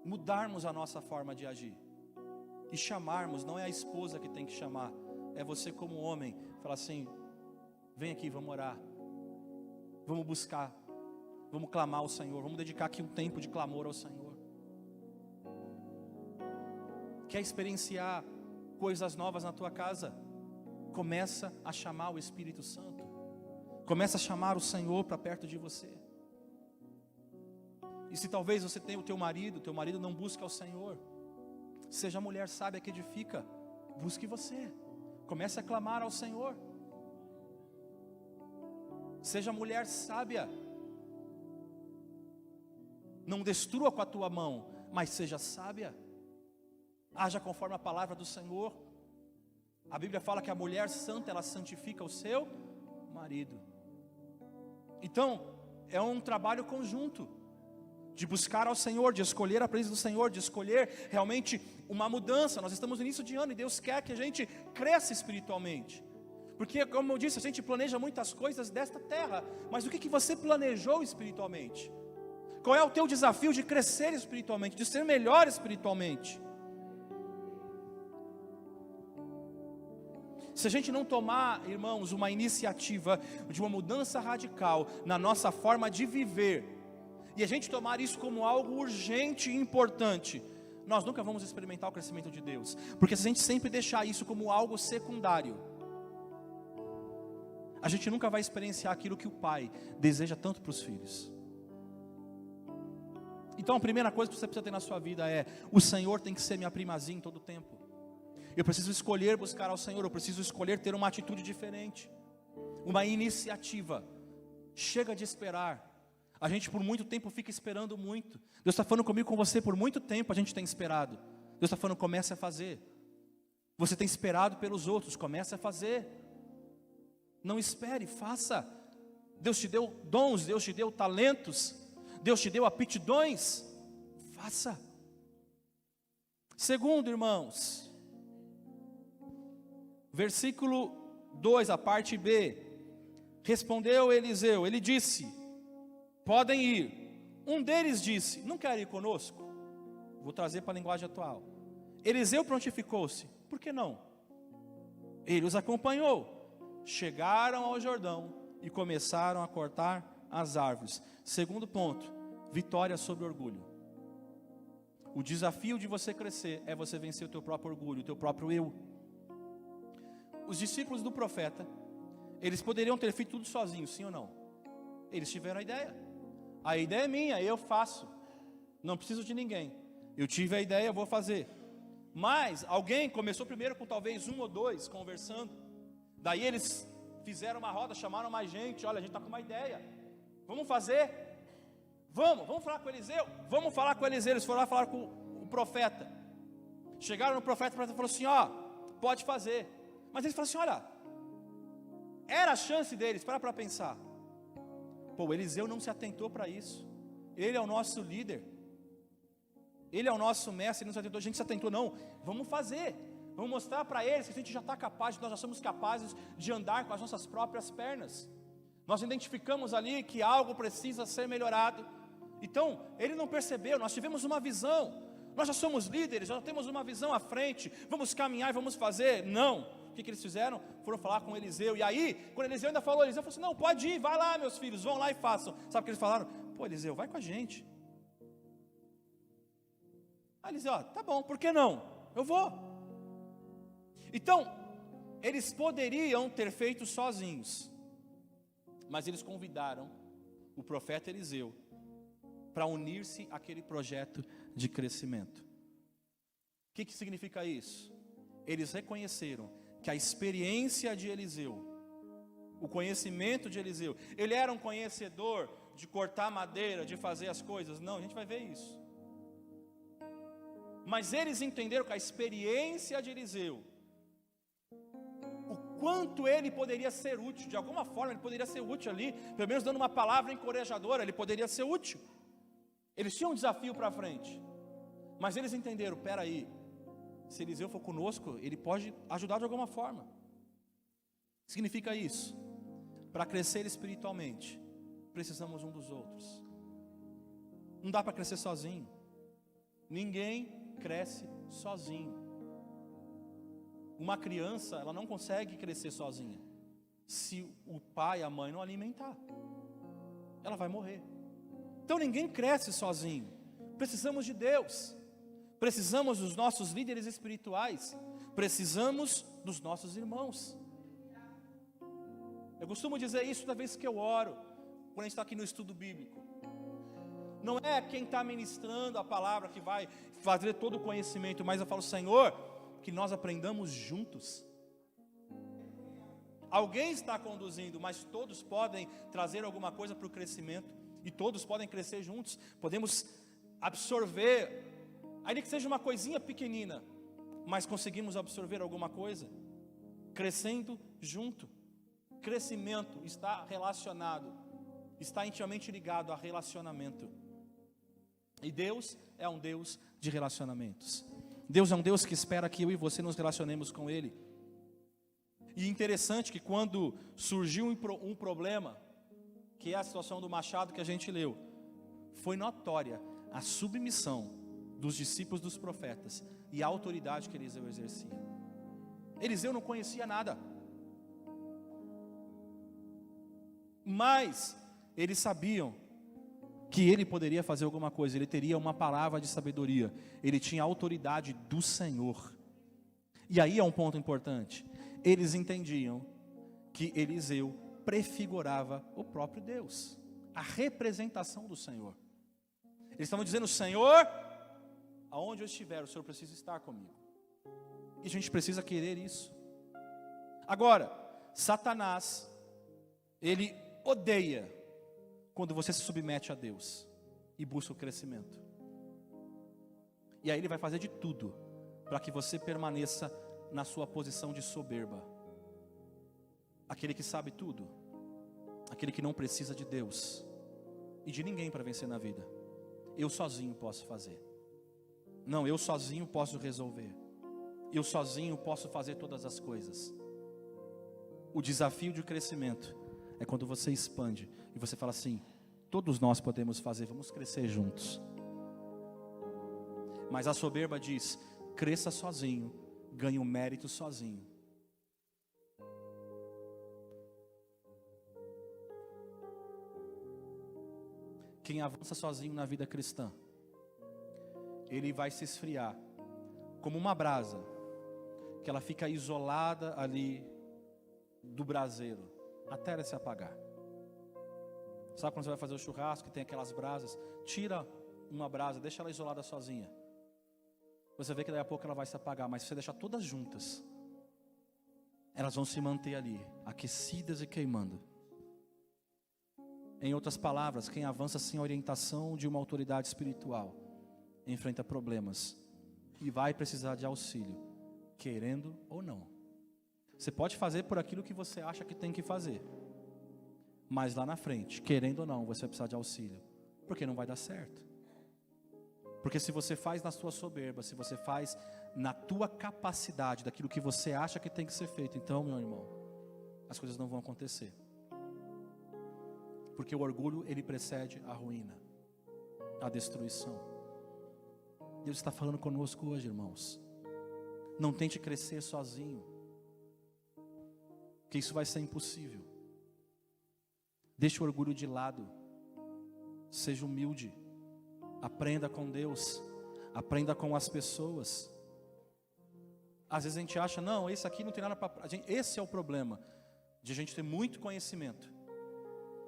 mudarmos a nossa forma de agir e chamarmos. Não é a esposa que tem que chamar, é você como homem, falar assim: vem aqui, vamos orar, vamos buscar, vamos clamar ao Senhor, vamos dedicar aqui um tempo de clamor ao Senhor. Quer experienciar coisas novas na tua casa? Começa a chamar o Espírito Santo, começa a chamar o Senhor para perto de você. E se talvez você tenha o teu marido não busca ao Senhor, seja a mulher sábia que edifica, busque você, comece a clamar ao Senhor. Seja mulher sábia, não destrua com a tua mão, mas seja sábia, haja conforme a palavra do Senhor. A Bíblia fala que a mulher santa, ela santifica o seu marido. Então, é um trabalho conjunto, de buscar ao Senhor, de escolher a presença do Senhor, de escolher realmente uma mudança. Nós estamos no início de ano e Deus quer que a gente cresça espiritualmente. Porque, como eu disse, a gente planeja muitas coisas desta terra, mas o que você planejou espiritualmente? Qual é o teu desafio de crescer espiritualmente, de ser melhor espiritualmente? Se a gente não tomar, irmãos, uma iniciativa de uma mudança radical na nossa forma de viver, e a gente tomar isso como algo urgente e importante, nós nunca vamos experimentar o crescimento de Deus. Porque se a gente sempre deixar isso como algo secundário, a gente nunca vai experienciar aquilo que o Pai deseja tanto para os filhos. Então a primeira coisa que você precisa ter na sua vida é: o Senhor tem que ser minha primazia em todo o tempo. Eu preciso escolher buscar ao Senhor, eu preciso escolher ter uma atitude diferente, uma iniciativa. Chega de esperar. A gente por muito tempo fica esperando muito. Deus está falando comigo, com você, por muito tempo a gente tem esperado. Deus está falando, comece a fazer. Você tem esperado pelos outros, comece a fazer. Não espere, faça. Deus te deu dons, Deus te deu talentos, Deus te deu aptidões, faça. Segundo, irmãos, versículo 2, a parte B. Respondeu Eliseu, ele disse: podem ir. Um deles disse: não quer ir conosco? Vou trazer para a linguagem atual. Eliseu prontificou-se: por que não? Ele os acompanhou. Chegaram ao Jordão e começaram a cortar as árvores. Segundo ponto, vitória sobre orgulho. O desafio de você crescer é você vencer o teu próprio orgulho, o teu próprio eu. Os discípulos do profeta, eles poderiam ter feito tudo sozinhos, sim ou não? Eles tiveram a ideia é minha, eu faço, não preciso de ninguém. Eu tive a ideia, eu vou fazer. Mas alguém começou primeiro com talvez um ou dois conversando. Daí eles fizeram uma roda, chamaram mais gente. Olha, a gente está com uma ideia, vamos fazer? Vamos falar com Eliseu? Vamos falar com Eliseu. Eles foram lá falar com o profeta. Chegaram no profeta, o profeta falou assim: ó, pode fazer. Mas eles falaram assim: olha, era a chance deles, para pensar. Pô, Eliseu não se atentou para isso. Ele é o nosso líder, ele é o nosso mestre, ele não se atentou. A gente se atentou, não, vamos fazer. Vamos mostrar para eles que a gente já está capaz, nós já somos capazes de andar com as nossas próprias pernas. Nós identificamos ali que algo precisa ser melhorado. Então, ele não percebeu, nós tivemos uma visão. Nós já somos líderes, já temos uma visão à frente. Vamos caminhar e vamos fazer? Não. O que eles fizeram? Foram falar com Eliseu. E aí, quando Eliseu ainda falou, Eliseu falou assim: não, pode ir, vai lá, meus filhos, vão lá e façam. Sabe o que eles falaram? Pô, Eliseu, vai com a gente. Aí Eliseu, ó, tá bom, por que não? Eu vou. Então, eles poderiam ter feito sozinhos, mas eles convidaram o profeta Eliseu para unir-se àquele projeto de crescimento. O que significa isso? Eles reconheceram que a experiência de Eliseu, o conhecimento de Eliseu, ele era um conhecedor de cortar madeira, de fazer as coisas. Não, a gente vai ver isso. Mas eles entenderam que a experiência de Eliseu, o quanto ele poderia ser útil, de alguma forma ele poderia ser útil ali, pelo menos dando uma palavra encorajadora, ele poderia ser útil. Eles tinham um desafio para frente, mas eles entenderam: peraí, se Eliseu for conosco, ele pode ajudar de alguma forma. Significa isso: para crescer espiritualmente, precisamos um dos outros. Não dá para crescer sozinho. Ninguém cresce sozinho. Uma criança, ela não consegue crescer sozinha. Se o pai e a mãe não alimentar, ela vai morrer. Então ninguém cresce sozinho. Precisamos de Deus. Precisamos dos nossos líderes espirituais. Precisamos dos nossos irmãos. Eu costumo dizer isso toda vez que eu oro, quando a gente está aqui no estudo bíblico. Não é quem está ministrando a palavra que vai fazer todo o conhecimento, mas eu falo, Senhor, que nós aprendamos juntos. Alguém está conduzindo, mas todos podem trazer alguma coisa para o crescimento, e todos podem crescer juntos. Podemos absorver, ainda que seja uma coisinha pequenina, mas conseguimos absorver alguma coisa, crescendo junto. Crescimento está relacionado, está intimamente ligado a relacionamento. E Deus é um Deus de relacionamentos. Deus é um Deus que espera que eu e você nos relacionemos com Ele. E interessante que quando surgiu um problema, que é a situação do machado que a gente leu, foi notória a submissão dos discípulos dos profetas e a autoridade que Eliseu exercia. Eliseu não conhecia nada, mas eles sabiam que ele poderia fazer alguma coisa, ele teria uma palavra de sabedoria, ele tinha a autoridade do Senhor. E aí é um ponto importante, eles entendiam que Eliseu prefigurava o próprio Deus, a representação do Senhor. Eles estavam dizendo, Senhor, aonde eu estiver, o Senhor precisa estar comigo. E a gente precisa querer isso. Agora, Satanás, ele odeia quando você se submete a Deus e busca o crescimento. E aí ele vai fazer de tudo para que você permaneça na sua posição de soberba. Aquele que sabe tudo, aquele que não precisa de Deus e de ninguém para vencer na vida. Eu sozinho posso fazer. Não, eu sozinho posso resolver. Eu sozinho posso fazer todas as coisas. O desafio de crescimento é quando você expande e você fala assim, todos nós podemos fazer, vamos crescer juntos. Mas a soberba diz, cresça sozinho, ganhe o mérito sozinho. Quem avança sozinho na vida cristã, ele vai se esfriar como uma brasa, que ela fica isolada ali do braseiro, até ela se apagar. Sabe quando você vai fazer o churrasco, que tem aquelas brasas? Tira uma brasa, deixa ela isolada sozinha. Você vê que daqui a pouco ela vai se apagar, mas se você deixar todas juntas, elas vão se manter ali, aquecidas e queimando. Em outras palavras, quem avança sem a orientação de uma autoridade espiritual, enfrenta problemas e vai precisar de auxílio, querendo ou não. Você pode fazer por aquilo que você acha que tem que fazer, mas lá na frente, querendo ou não, você vai precisar de auxílio, porque não vai dar certo. Porque se você faz na sua soberba, se você faz na tua capacidade, daquilo que você acha que tem que ser feito, então, meu irmão, as coisas não vão acontecer. Porque o orgulho, ele precede a ruína, a destruição. Deus está falando conosco hoje, irmãos. Não tente crescer sozinho, que isso vai ser impossível. Deixe o orgulho de lado. Seja humilde. Aprenda com Deus. Aprenda com as pessoas. Às vezes a gente acha, não, esse aqui não tem nada para... Esse é o problema, de a gente ter muito conhecimento.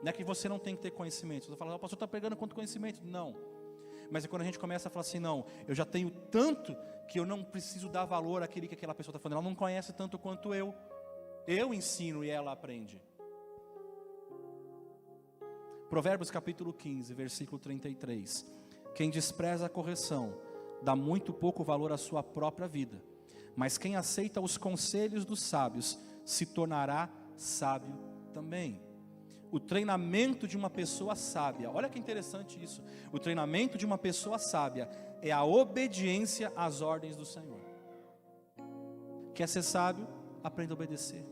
Não é que você não tem que ter conhecimento. Você fala, o pastor está pregando quanto conhecimento? Não. Mas é quando a gente começa a falar assim, não, eu já tenho tanto que eu não preciso dar valor àquele que aquela pessoa está falando. Ela não conhece tanto quanto eu. Eu ensino e ela aprende. Provérbios capítulo 15, versículo 33. Quem despreza a correção, dá muito pouco valor à sua própria vida. Mas quem aceita os conselhos dos sábios, se tornará sábio também. O treinamento de uma pessoa sábia, olha que interessante isso. O treinamento de uma pessoa sábia é a obediência às ordens do Senhor. Quer ser sábio? Aprenda a obedecer.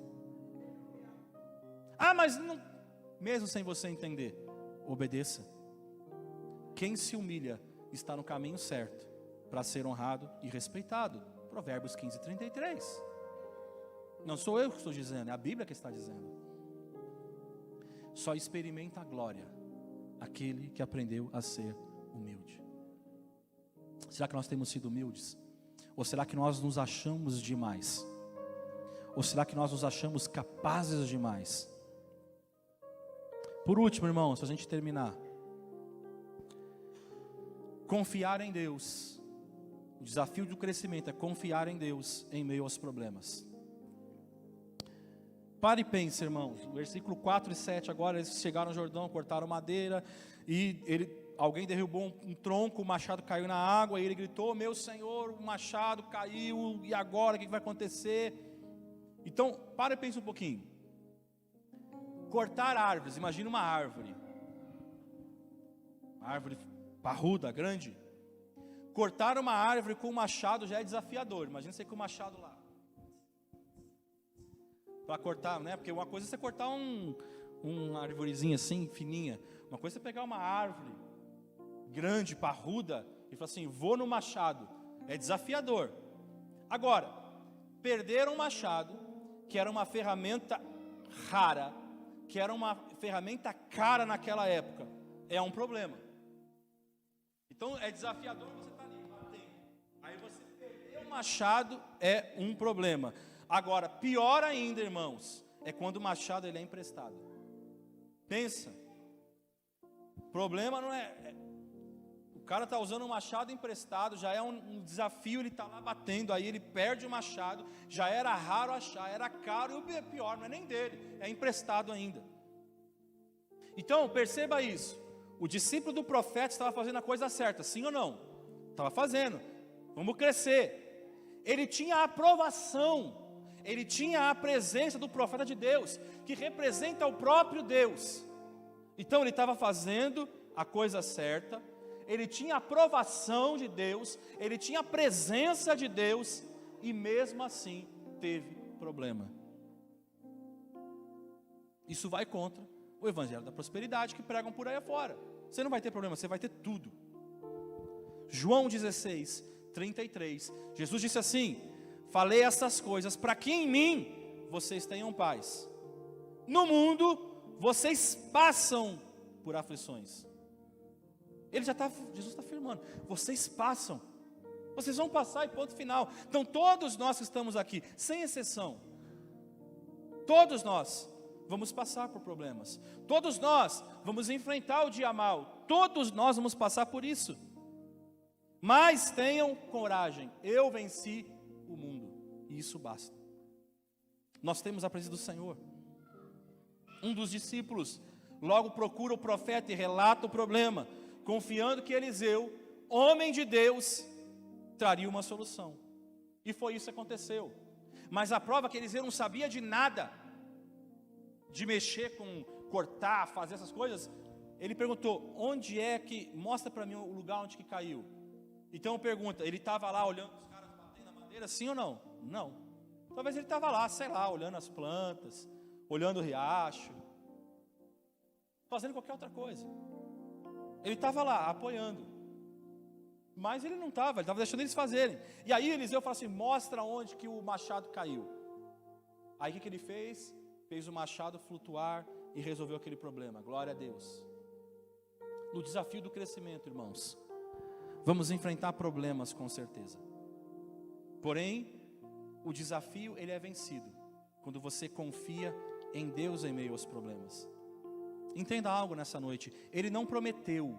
Ah, mas não, mesmo sem você entender, obedeça. Quem se humilha está no caminho certo para ser honrado e respeitado. Provérbios 15, 33. Não sou eu que estou dizendo, é a Bíblia que está dizendo. Só experimenta a glória aquele que aprendeu a ser humilde. Será que nós temos sido humildes? Ou será que nós nos achamos demais? Ou será que nós nos achamos capazes demais? Por último, irmãos, se a gente terminar, confiar em Deus. O desafio do crescimento é confiar em Deus em meio aos problemas. Pare e pense, irmãos. Versículo 4 e 7, agora eles chegaram no Jordão, cortaram madeira, e alguém derrubou um tronco, o machado caiu na água, e ele gritou: meu Senhor, o machado caiu, e agora o que vai acontecer? Então, pare e pense um pouquinho. Cortar árvores, imagina uma árvore parruda, grande. Cortar uma árvore com um machado já é desafiador. Imagina você com o machado lá para cortar, né? Porque uma coisa é você cortar uma arvorezinha assim, fininha. Uma coisa é você pegar uma árvore grande, parruda, e falar assim: vou no machado. É desafiador. Agora, perder um machado, que era uma ferramenta rara, que era uma ferramenta cara naquela época, é um problema. Então é desafiador, você está ali batendo. Aí você perder o machado é um problema. Agora, pior ainda, irmãos, é quando o machado ele é emprestado. Pensa. O problema não é... O cara está usando um machado emprestado, já é um desafio, ele está lá batendo, aí ele perde o machado, já era raro achar, era caro, e o pior, não é nem dele, é emprestado ainda. Então, perceba isso. O discípulo do profeta estava fazendo a coisa certa, sim ou não? Estava fazendo. Vamos crescer. Ele tinha a aprovação, ele tinha a presença do profeta de Deus, que representa o próprio Deus. Então ele estava fazendo a coisa certa, ele tinha a aprovação de Deus, ele tinha a presença de Deus, e mesmo assim teve problema. Isso vai contra o evangelho da prosperidade que pregam por aí afora. Você não vai ter problema, você vai ter tudo. João 16, 33, Jesus disse assim: falei essas coisas para que em mim vocês tenham paz. No mundo vocês passam por aflições. Jesus está afirmando: vocês passam, vocês vão passar e ponto final. Então todos nós que estamos aqui, sem exceção, todos nós vamos passar por problemas, todos nós vamos enfrentar o dia mal, todos nós vamos passar por isso. Mas tenham coragem, eu venci o mundo, e isso basta. Nós temos a presença do Senhor. Um dos discípulos logo procura o profeta e relata o problema, confiando que Eliseu, homem de Deus, traria uma solução. E foi isso que aconteceu. Mas a prova é que Eliseu não sabia de nada, de mexer com, cortar, fazer essas coisas. Ele perguntou: onde é que, mostra para mim o lugar onde que caiu. Então pergunta, ele estava lá olhando os caras batendo na madeira, sim ou não? Não. Talvez ele estava lá, sei lá, olhando as plantas, olhando o riacho, fazendo qualquer outra coisa. Ele estava lá, apoiando. Mas ele não estava, ele estava deixando eles fazerem. E aí Eliseu fala assim: mostra onde que o machado caiu. Aí o que ele fez? Fez o machado flutuar e resolveu aquele problema. Glória a Deus. No desafio do crescimento, irmãos, vamos enfrentar problemas com certeza. Porém, o desafio ele é vencido quando você confia em Deus em meio aos problemas. Entenda algo nessa noite: Ele não prometeu,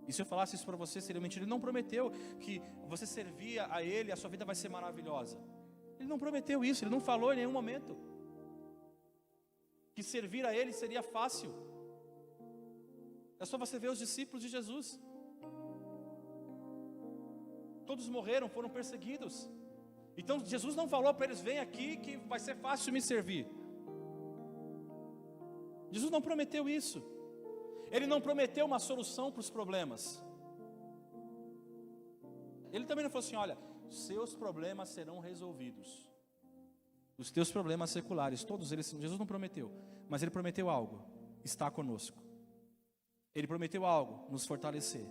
e se eu falasse isso para você seria mentira. Ele não prometeu que você servir a Ele, a sua vida vai ser maravilhosa. Ele não prometeu isso, Ele não falou em nenhum momento que servir a Ele seria fácil. É só você ver os discípulos de Jesus. Todos morreram, foram perseguidos. Então Jesus não falou para eles: vem aqui que vai ser fácil me servir. Jesus não prometeu isso. Ele não prometeu uma solução para os problemas. Ele também não falou assim: olha, seus problemas serão resolvidos. Os teus problemas seculares, todos eles, Jesus não prometeu. Mas Ele prometeu algo: estar conosco. Ele prometeu algo: nos fortalecer.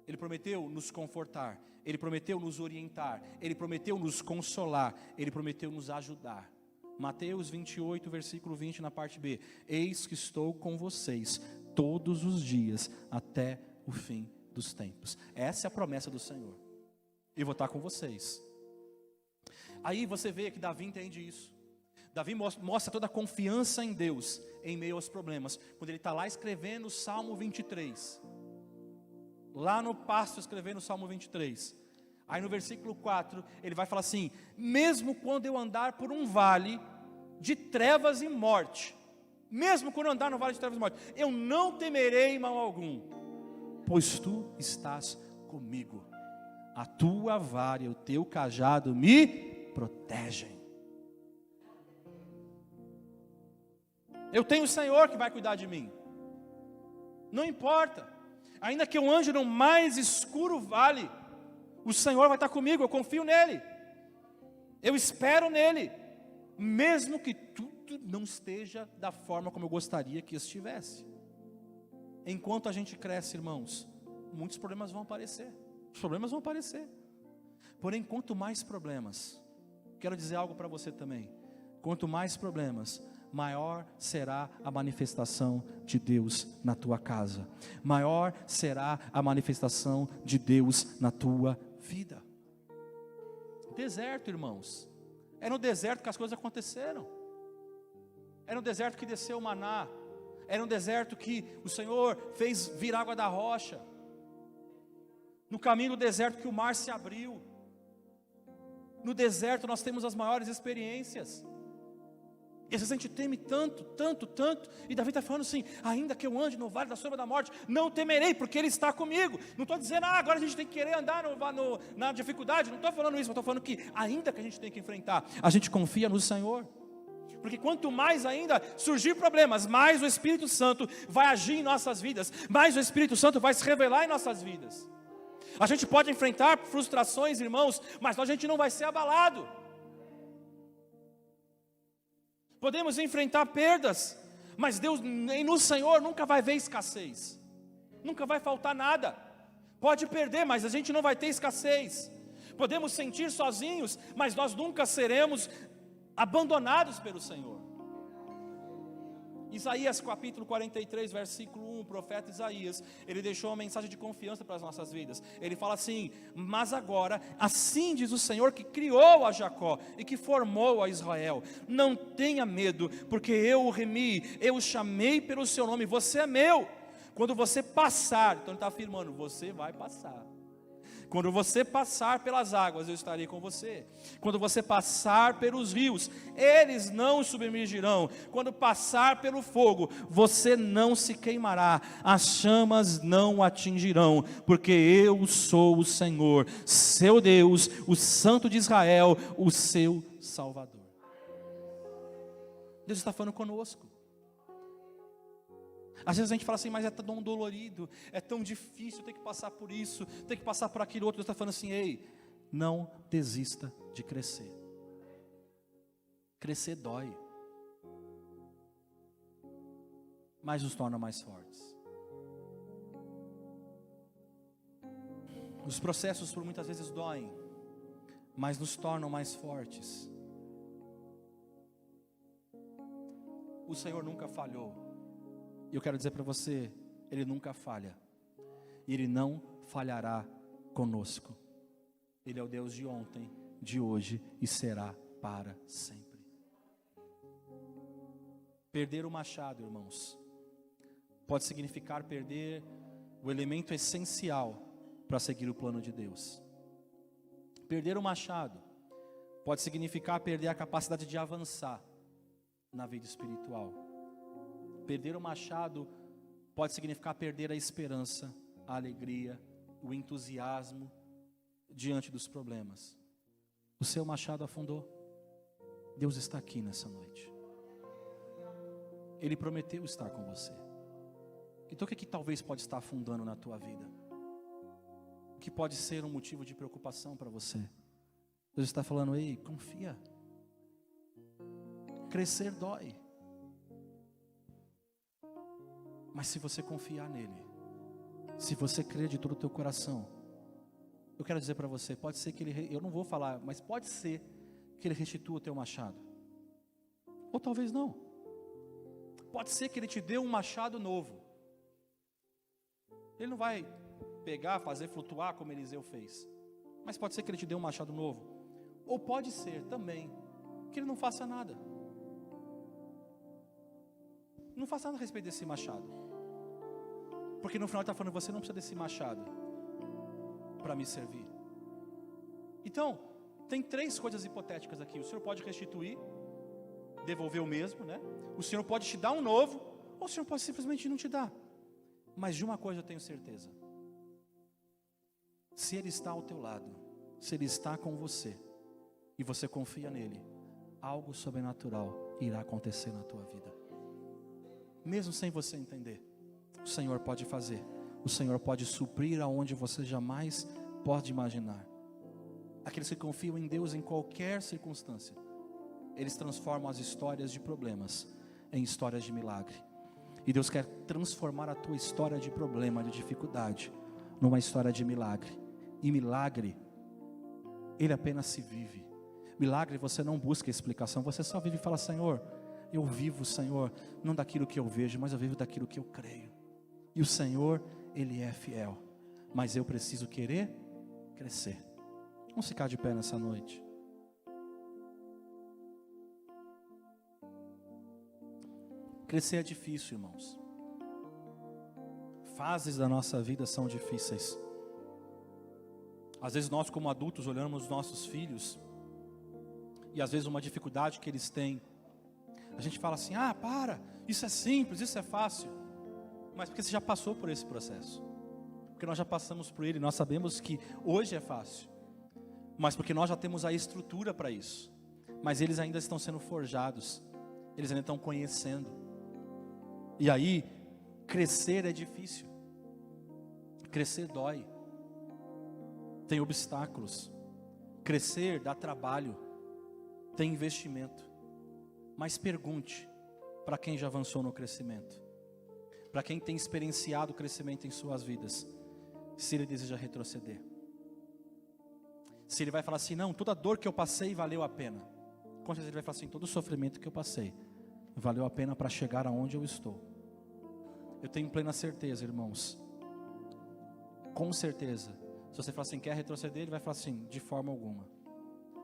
Ele prometeu nos confortar. Ele prometeu nos orientar. Ele prometeu nos consolar. Ele prometeu nos ajudar. Mateus 28, versículo 20, na parte B: eis que estou com vocês todos os dias até o fim dos tempos. Essa é a promessa do Senhor. Eu vou estar com vocês. Aí você vê que Davi entende isso. Davi mostra toda a confiança em Deus em meio aos problemas, quando ele está lá escrevendo o Salmo 23. lá no pasto, escrevendo o Salmo 23. Aí no versículo 4, ele vai falar assim: mesmo quando eu andar por um vale de trevas e morte, mesmo quando eu andar no vale de trevas e morte, eu não temerei mal algum, pois tu estás comigo. A tua vara e o teu cajado me protegem. Eu tenho o Senhor que vai cuidar de mim. Não importa, ainda que eu ande no mais escuro vale, o Senhor vai estar comigo, eu confio nele, eu espero nele, mesmo que tudo não esteja da forma como eu gostaria que estivesse. Enquanto a gente cresce, irmãos, muitos problemas vão aparecer, os problemas vão aparecer, porém quanto mais problemas, quero dizer algo para você também, quanto mais problemas, maior será a manifestação de Deus na tua casa, maior será a manifestação de Deus na tua vida. Deserto, irmãos, é no deserto que as coisas aconteceram, é no deserto que desceu o maná, é no deserto que o Senhor fez vir água da rocha, no caminho do deserto que o mar se abriu, no deserto nós temos as maiores experiências. E às vezes a gente teme tanto, e Davi está falando assim: ainda que eu ande no vale da sombra da morte, não temerei, porque Ele está comigo. Não estou dizendo, agora a gente tem que querer andar na dificuldade, não estou falando isso, eu estou falando que ainda que a gente tem que enfrentar, a gente confia no Senhor. Porque quanto mais ainda surgir problemas, mais o Espírito Santo vai agir em nossas vidas, mais o Espírito Santo vai se revelar em nossas vidas. A gente pode enfrentar frustrações, irmãos, mas a gente não vai ser abalado. Podemos enfrentar perdas, mas Deus, no Senhor, nunca vai ver escassez, nunca vai faltar nada. Pode perder, mas a gente não vai ter escassez. Podemos sentir sozinhos, mas nós nunca seremos abandonados pelo Senhor. Isaías capítulo 43, versículo 1, o profeta Isaías, ele deixou uma mensagem de confiança para as nossas vidas. Ele fala assim: mas agora, assim diz o Senhor que criou a Jacó e que formou a Israel, não tenha medo, porque eu o remi, eu o chamei pelo seu nome, você é meu. Quando você passar, então ele está afirmando, você vai passar. Quando você passar pelas águas, eu estarei com você. Quando você passar pelos rios, eles não submergirão. Quando passar pelo fogo, você não se queimará. As chamas não o atingirão, porque eu sou o Senhor, seu Deus, o Santo de Israel, o seu Salvador. Deus está falando conosco. Às vezes a gente fala assim, mas é tão dolorido, é tão difícil ter que passar por isso, ter que passar por aquilo outro. Deus está falando assim: ei, não desista de crescer. Crescer dói, mas nos torna mais fortes. Os processos por muitas vezes doem, mas nos tornam mais fortes. O Senhor nunca falhou. E eu quero dizer para você, Ele nunca falha, e Ele não falhará conosco. Ele é o Deus de ontem, de hoje e será para sempre. Perder o machado, irmãos, pode significar perder o elemento essencial para seguir o plano de Deus. Perder o machado pode significar perder a capacidade de avançar na vida espiritual. Perder o machado pode significar perder a esperança, a alegria, o entusiasmo diante dos problemas. O seu machado afundou. Deus está aqui nessa noite. Ele prometeu estar com você. Então o que talvez pode estar afundando na tua vida? O que pode ser um motivo de preocupação para você? Deus está falando: ei, confia. Crescer dói. Mas se você confiar nele, se você crer de todo o teu coração, eu quero dizer para você, pode ser que ele, eu não vou falar, mas pode ser que ele restitua o teu machado. Ou talvez não. Pode ser que ele te dê um machado novo. Ele não vai pegar, fazer flutuar como Eliseu fez. Mas pode ser que ele te dê um machado novo. Ou pode ser também que ele não faça nada. Não faça nada a respeito desse machado. Porque no final ele está falando, você não precisa desse machado. para me servir. Então, tem 3 coisas hipotéticas aqui. O Senhor pode restituir, devolver o mesmo, né? O Senhor pode te dar um novo, ou o Senhor pode simplesmente não te dar. Mas de uma coisa eu tenho certeza: se Ele está ao teu lado, se Ele está com você, e você confia nele, algo sobrenatural irá acontecer na tua vida. Mesmo sem você entender, o Senhor pode fazer. O Senhor pode suprir aonde você jamais pode imaginar. Aqueles que confiam em Deus em qualquer circunstância, eles transformam as histórias de problemas em histórias de milagre. E Deus quer transformar a tua história de problema, de dificuldade, numa história de milagre. E milagre, ele apenas se vive. Milagre você não busca explicação, você só vive e fala: Senhor, eu vivo, Senhor, não daquilo que eu vejo, mas eu vivo daquilo que eu creio. E o Senhor, Ele é fiel. Mas eu preciso querer crescer. Vamos ficar de pé nessa noite. Crescer é difícil, irmãos. Fases da nossa vida são difíceis. Às vezes nós, como adultos, olhamos os nossos filhos, e às vezes uma dificuldade que eles têm, a gente fala assim: ah, para, isso é simples, isso é fácil. Mas porque você já passou por esse processo. Porque nós já passamos por ele, nós sabemos que hoje é fácil. Mas porque nós já temos a estrutura para isso. Mas eles ainda estão sendo forjados, eles ainda estão conhecendo. E aí, crescer é difícil. Crescer dói. Tem obstáculos. Crescer dá trabalho. Tem investimento. Mas pergunte para quem já avançou no crescimento, para quem tem experienciado o crescimento em suas vidas, se ele deseja retroceder. Se ele vai falar assim: não, toda dor que eu passei valeu a pena. Com certeza ele vai falar assim: todo o sofrimento que eu passei valeu a pena para chegar aonde eu estou. Eu tenho plena certeza, irmãos, com certeza, se você falar assim, quer retroceder, ele vai falar assim: de forma alguma.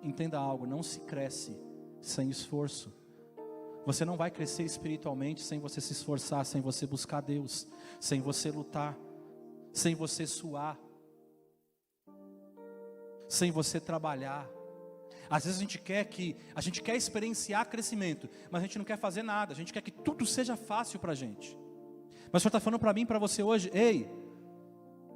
Entenda algo, não se cresce sem esforço. Você não vai crescer espiritualmente sem você se esforçar, sem você buscar Deus, sem você lutar, sem você suar, sem você trabalhar. Às vezes a gente quer experienciar crescimento, mas a gente não quer fazer nada, a gente quer que tudo seja fácil para a gente. Mas o Senhor está falando para mim e para você hoje: ei,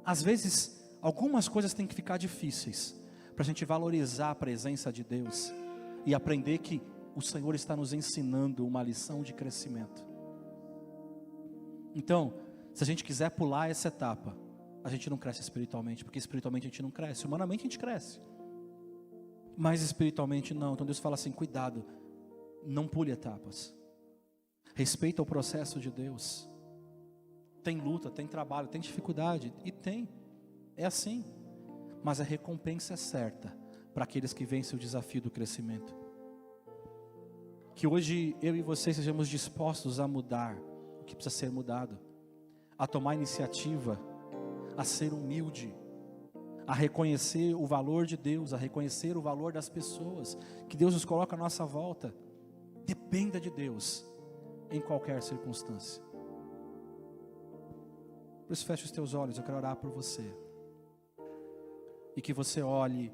às vezes algumas coisas têm que ficar difíceis, para a gente valorizar a presença de Deus, e aprender que o Senhor está nos ensinando uma lição de crescimento. Então, se a gente quiser pular essa etapa, a gente não cresce espiritualmente, porque espiritualmente a gente não cresce, humanamente a gente cresce, mas espiritualmente não. Então Deus fala assim: cuidado, não pule etapas, respeita o processo de Deus. Tem luta, tem trabalho, tem dificuldade, e tem, é assim, mas a recompensa é certa para aqueles que vencem o desafio do crescimento. Que hoje eu e vocês sejamos dispostos a mudar o que precisa ser mudado, a tomar iniciativa, a ser humilde, a reconhecer o valor de Deus, a reconhecer o valor das pessoas que Deus nos coloca à nossa volta. Dependa de Deus em qualquer circunstância. Por isso feche os teus olhos, eu quero orar por você. E que você olhe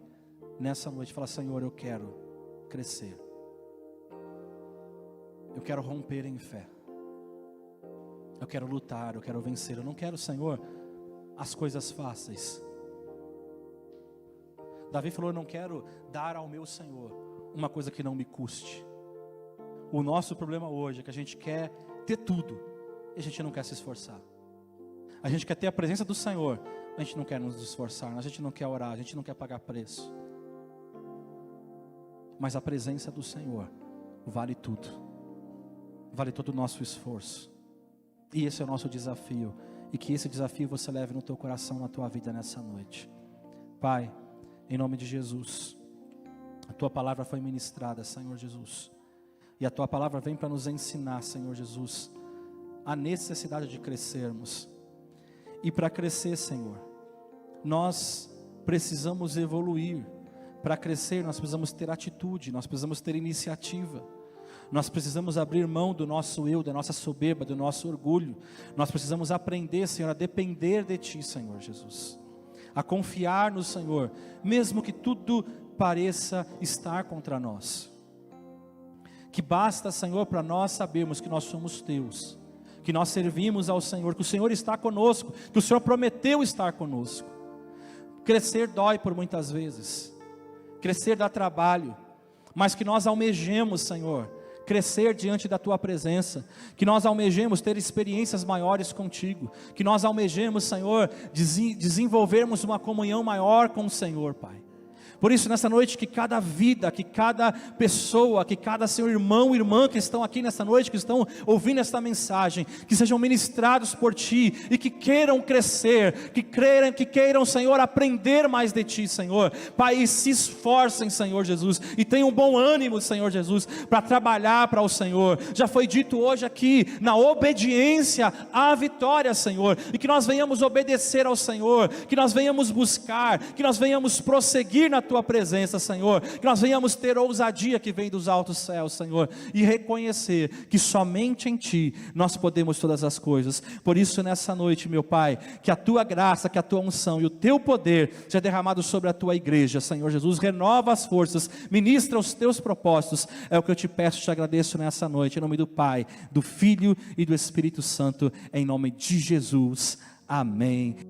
nessa noite e fale: Senhor, eu quero crescer. Eu quero romper em fé. Eu quero lutar, eu quero vencer. Eu não quero, Senhor, as coisas fáceis. Davi falou: eu não quero dar ao meu Senhor uma coisa que não me custe. O nosso problema hoje é que a gente quer ter tudo e a gente não quer se esforçar. A gente quer ter a presença do Senhor, a gente não quer nos esforçar, a gente não quer orar, a gente não quer pagar preço. Mas a presença do Senhor vale tudo, vale todo o nosso esforço. E esse é o nosso desafio, e que esse desafio você leve no teu coração, na tua vida nessa noite. Pai, em nome de Jesus, a tua palavra foi ministrada, Senhor Jesus, e a tua palavra vem para nos ensinar, Senhor Jesus, a necessidade de crescermos. E para crescer, Senhor, nós precisamos evoluir. Para crescer, nós precisamos ter atitude, nós precisamos ter iniciativa. Nós precisamos abrir mão do nosso eu, da nossa soberba, do nosso orgulho. Nós precisamos aprender, Senhor, a depender de Ti, Senhor Jesus. a confiar no Senhor, mesmo que tudo pareça estar contra nós. Que basta, Senhor, para nós sabermos que nós somos teus, que nós servimos ao Senhor, que o Senhor está conosco, que o Senhor prometeu estar conosco. Crescer dói por muitas vezes, crescer dá trabalho, mas que nós almejemos, Senhor, crescer diante da Tua presença, que nós almejemos ter experiências maiores contigo, que nós almejemos, Senhor, desenvolvermos uma comunhão maior com o Senhor, Pai. Por isso, nessa noite, que cada vida, que cada pessoa, que cada seu irmão, irmã que estão aqui nessa noite, que estão ouvindo esta mensagem, que sejam ministrados por Ti, e que queiram crescer, que queiram, Senhor, aprender mais de Ti, Senhor. Pai, e se esforcem, Senhor Jesus, e tenham bom ânimo, Senhor Jesus, para trabalhar para o Senhor. Já foi dito hoje aqui, na obediência à vitória, Senhor, e que nós venhamos obedecer ao Senhor, que nós venhamos buscar, que nós venhamos prosseguir na Tua presença, Senhor, que nós venhamos ter ousadia que vem dos altos céus, Senhor, e reconhecer que somente em Ti nós podemos todas as coisas. Por isso, nessa noite, meu Pai, que a Tua graça, que a Tua unção e o Teu poder seja derramado sobre a Tua igreja, Senhor Jesus. Renova as forças, ministra os Teus propósitos, é o que eu te peço e te agradeço nessa noite, em nome do Pai, do Filho e do Espírito Santo, em nome de Jesus, amém.